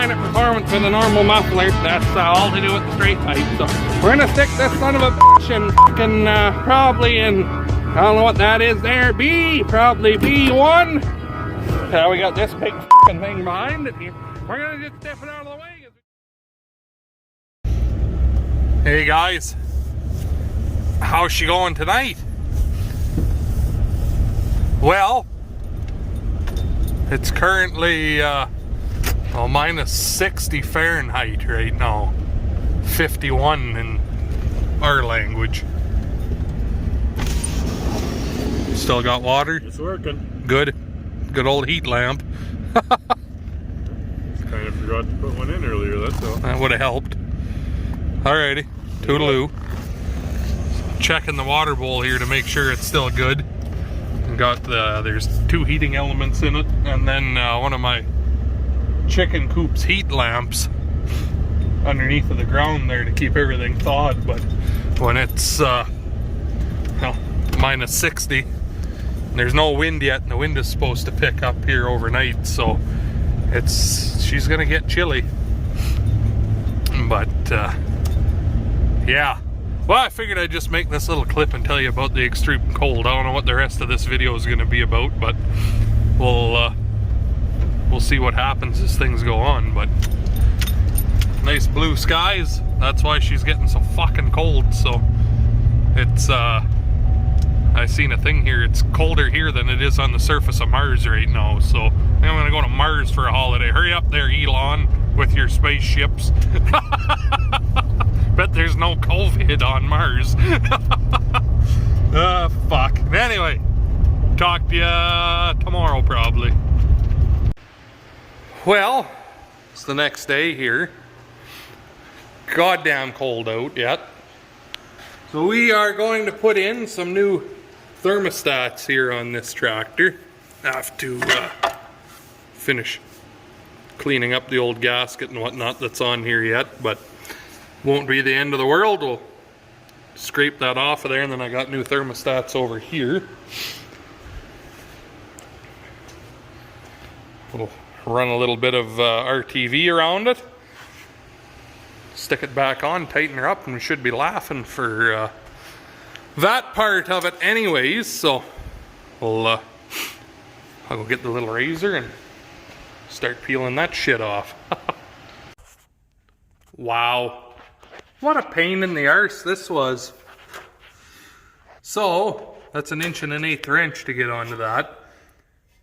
kind of performance with a normal muffler. That's all to do with the straight pipe. So we're gonna stick this son of a bitch in fucking probably in, I don't know what that is there, probably B1. We got this big fucking thing behind it here. We're gonna just step it out of the way. Hey guys, how's she going tonight? Well, it's currently minus 60 Fahrenheit right now, 51 in our language. Still got water? It's working. Good. Good old heat lamp. Just kind of forgot to put one in earlier, that's all. That would have helped. Alrighty, toodaloo. Checking the water bowl here to make sure it's still good. Got there's 2 heating elements in it, and then one of my chicken coop's heat lamps underneath of the ground there to keep everything thawed. But when it's minus 60, and there's no wind yet, and the wind is supposed to pick up here overnight, so she's gonna get chilly. But yeah. Well, I figured I'd just make this little clip and tell you about the extreme cold. I don't know what the rest of this video is going to be about, but we'll see what happens as things go on. But nice blue skies. That's why she's getting so fucking cold. So it's I seen a thing here. It's colder here than it is on the surface of Mars right now. So I think I'm going to go to Mars for a holiday. Hurry up there, Elon, with your spaceships. Bet there's no COVID on Mars. Fuck. Anyway, talk to ya tomorrow probably. Well, it's the next day here. Goddamn cold out yet. So we are going to put in some new thermostats here on this tractor. I have to finish cleaning up the old gasket and whatnot that's on here yet, but won't be the end of the world. We'll scrape that off of there, and then I got new thermostats over here. We'll run a little bit of RTV around it, stick it back on, tighten her up, and we should be laughing for that part of it anyways. So I'll go get the little razor and start peeling that shit off. Wow. What a pain in the arse this was. So, that's 1 1/8 wrench to get onto that.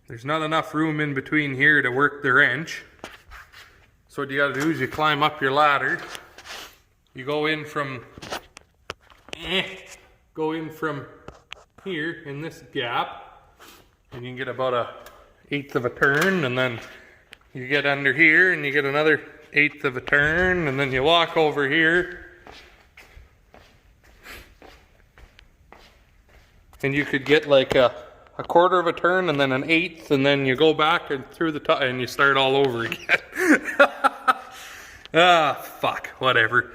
There's not enough room in between here to work the wrench. So what you gotta do is you climb up your ladder. You go in from here in this gap, and you can get about 1/8 of a turn, and then you get under here and you get another 1/8 of a turn, and then you walk over here. And you could get like a 1/4 of a turn, and then 1/8, and then you go back and through the top, and you start all over again. Fuck, whatever.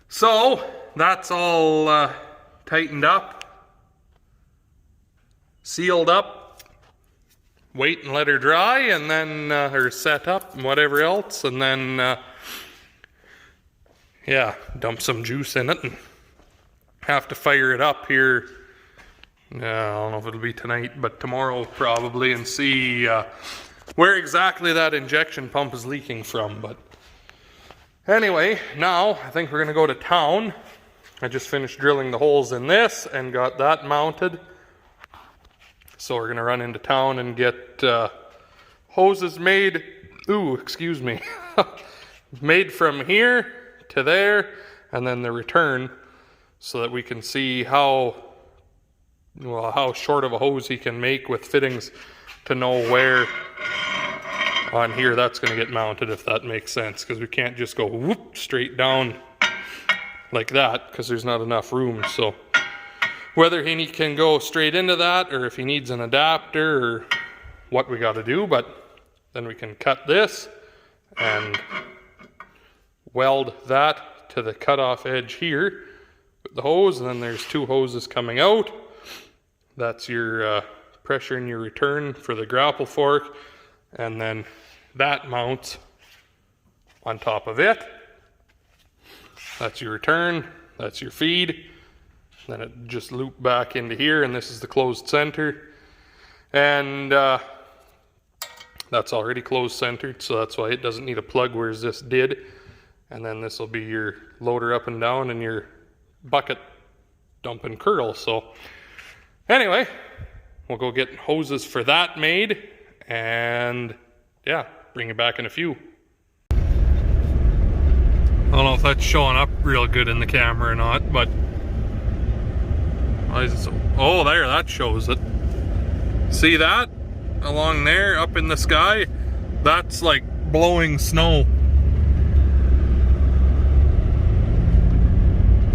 So, that's all tightened up, sealed up, wait and let her dry, and then, or set up, and whatever else, and then, yeah, dump some juice in it, and have to fire it up here. I don't know if it'll be tonight, but tomorrow probably, and see where exactly that injection pump is leaking from. But anyway, now I think we're going to go to town. I just finished drilling the holes in this and got that mounted. So we're going to run into town and get hoses made, excuse me, made from here to there, and then the return, so that we can see how short of a hose he can make with fittings to know where on here that's going to get mounted, if that makes sense, because we can't just go whoop straight down like that because there's not enough room. So whether he can go straight into that, or if he needs an adapter, or what we got to do, but then we can cut this and weld that to the cutoff edge here with the hose, and then there's 2 hoses coming out. That's your pressure in your return for the grapple fork, and then that mounts on top of it. That's your return, that's your feed. Then it just looped back into here, and this is the closed center. And that's already closed centered, so that's why it doesn't need a plug, whereas this did. And then this will be your loader up and down and your bucket dump and curl. So anyway, we'll go get hoses for that made, and yeah, bring it back in a few. I don't know if that's showing up real good in the camera or not, but why is it so... Oh, there, that shows it. See that? Along there, up in the sky? That's like blowing snow.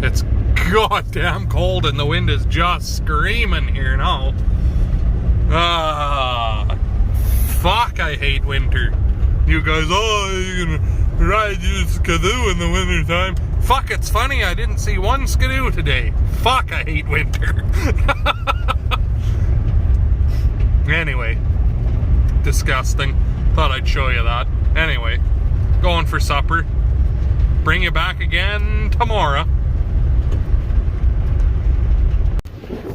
It's goddamn cold and the wind is just screaming here now. Fuck, I hate winter. You guys, oh, you're gonna ride your skidoo in the winter time. Fuck, it's funny, I didn't see one skidoo today. Fuck, I hate winter. Anyway, disgusting. Thought I'd show you that. Anyway, going for supper. Bring you back again tomorrow.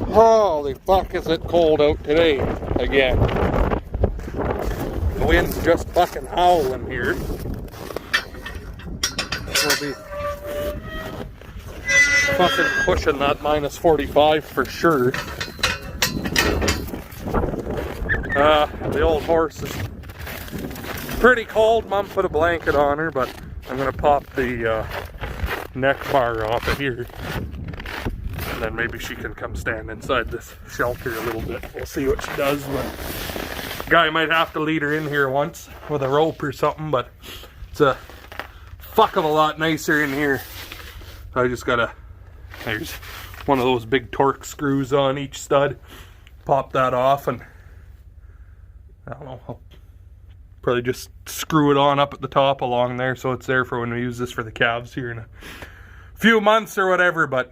Holy fuck, is it cold out today again. The wind's just fucking howling here. We'll be fucking pushing that minus 45 for sure. The old horse is pretty cold. Mom put a blanket on her, but I'm gonna pop the neck bar off of here. And then maybe she can come stand inside this shelter a little bit. We'll see what she does. But guy might have to lead her in here once with a rope or something, but it's a fuck of a lot nicer in here. I just gotta, there's one of those big torque screws on each stud. Pop that off, and I don't know, I'll probably just screw it on up at the top along there so it's there for when we use this for the calves here in a few months or whatever. But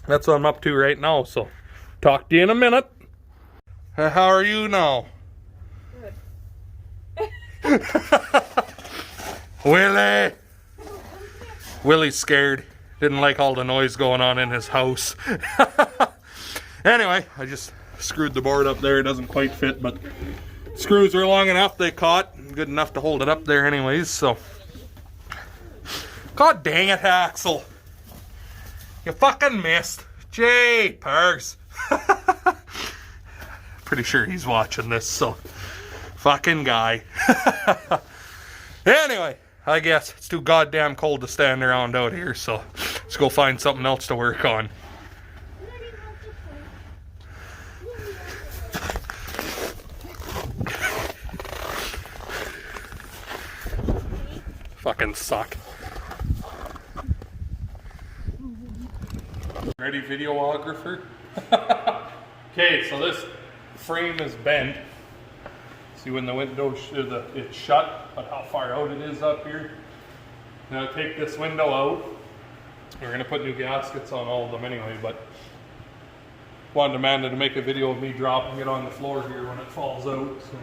that's what I'm up to right now, so talk to you in a minute. How are you now? Good. Willie! Willie's scared. Didn't like all the noise going on in his house. Anyway, I just screwed the board up there. It doesn't quite fit, but screws are long enough. They caught. Good enough to hold it up there anyways, so. God dang it, Axel. You fucking missed. Jeepers. Pretty sure he's watching this, so. Fucking guy. Anyway, I guess it's too goddamn cold to stand around out here, so let's go find something else to work on. Fucking suck. Ready, videographer? Okay, so this frame is bent. See when the window it's shut, but how far out it is up here. Now take this window out. We're gonna put new gaskets on all of them anyway, but wanted Amanda to make a video of me dropping it on the floor here when it falls out. So.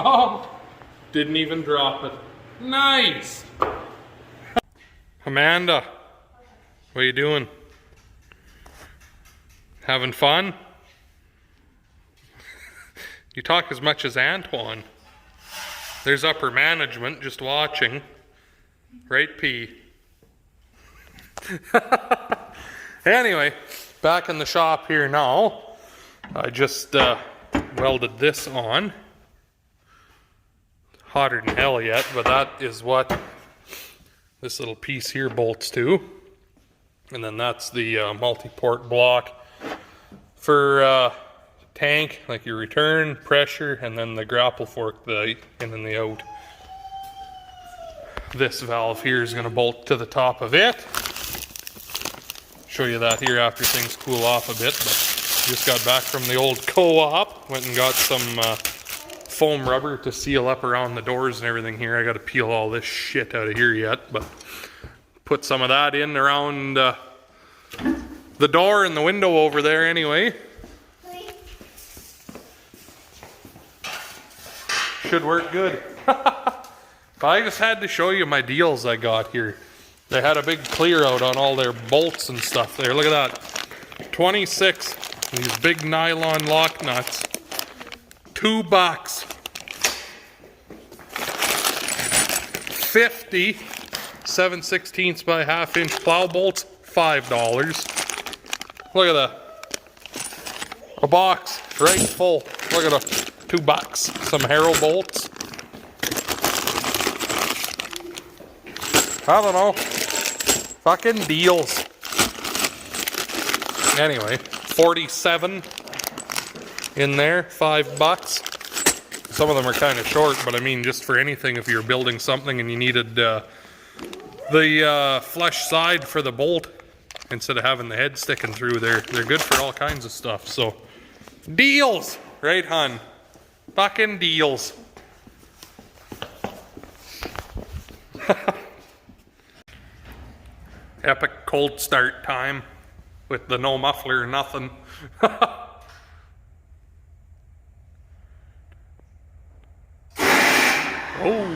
Oh, didn't even drop it. Nice. Amanda, what are you doing? Having fun? You talk as much as Antoine. There's upper management just watching. Right, P? Anyway, back in the shop here now. I just welded this on. Hotter than hell yet, but that is what this little piece here bolts to. And then that's the multi-port block for tank, like your return, pressure, and then the grapple fork, the in and the out. This valve here is going to bolt to the top of it. Show you that here after things cool off a bit, but just got back from the old co-op, went and got some foam rubber to seal up around the doors and everything here. I got to peel all this shit out of here yet, but put some of that in around the door and the window over there anyway. Should work good. I just had to show you my deals I got here. They had a big clear out on all their bolts and stuff there. Look at that. 26. These big nylon lock nuts. $2. 50 7/16 by ½ inch plow bolts. $5. Look at that. A box right full. Look at that. $2. Some Harrow bolts. I don't know. Fucking deals. Anyway, 47 in there, $5. Some of them are kind of short, but I mean, just for anything, if you're building something and you needed the flush side for the bolt instead of having the head sticking through, they're good for all kinds of stuff. So, deals, right, hun? Fucking deals. Epic cold start time with the no muffler or nothing. Oh.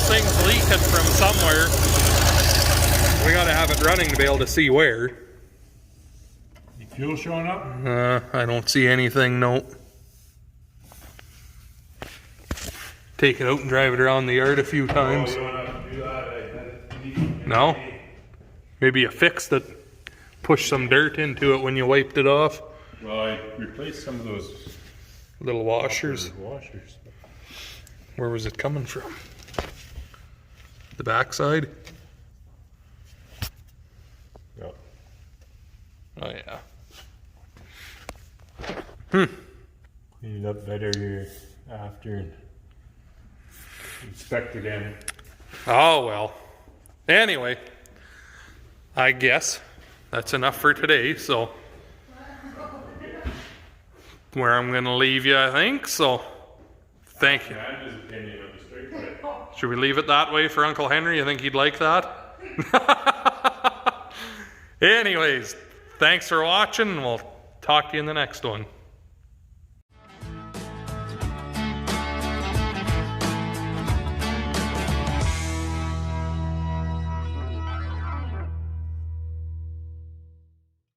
Thing's leaking from somewhere. We gotta have it running to be able to see where. The fuel showing up? I don't see anything, no. Take it out and drive it around the yard a few times. Oh, you don't have to do that. No? Maybe you fixed it. Pushed some dirt into it when you wiped it off. Well, I replaced some of those little washers. Washers. Where was it coming from? The backside? Yeah. Oh yeah. Clean it up better here after and inspect again. Oh well. Anyway, I guess that's enough for today, so where I'm gonna leave you, I think, so thank you. And his opinion of the straight way. Should we leave it that way for Uncle Henry? You think he'd like that? Anyways, thanks for watching. We'll talk to you in the next one.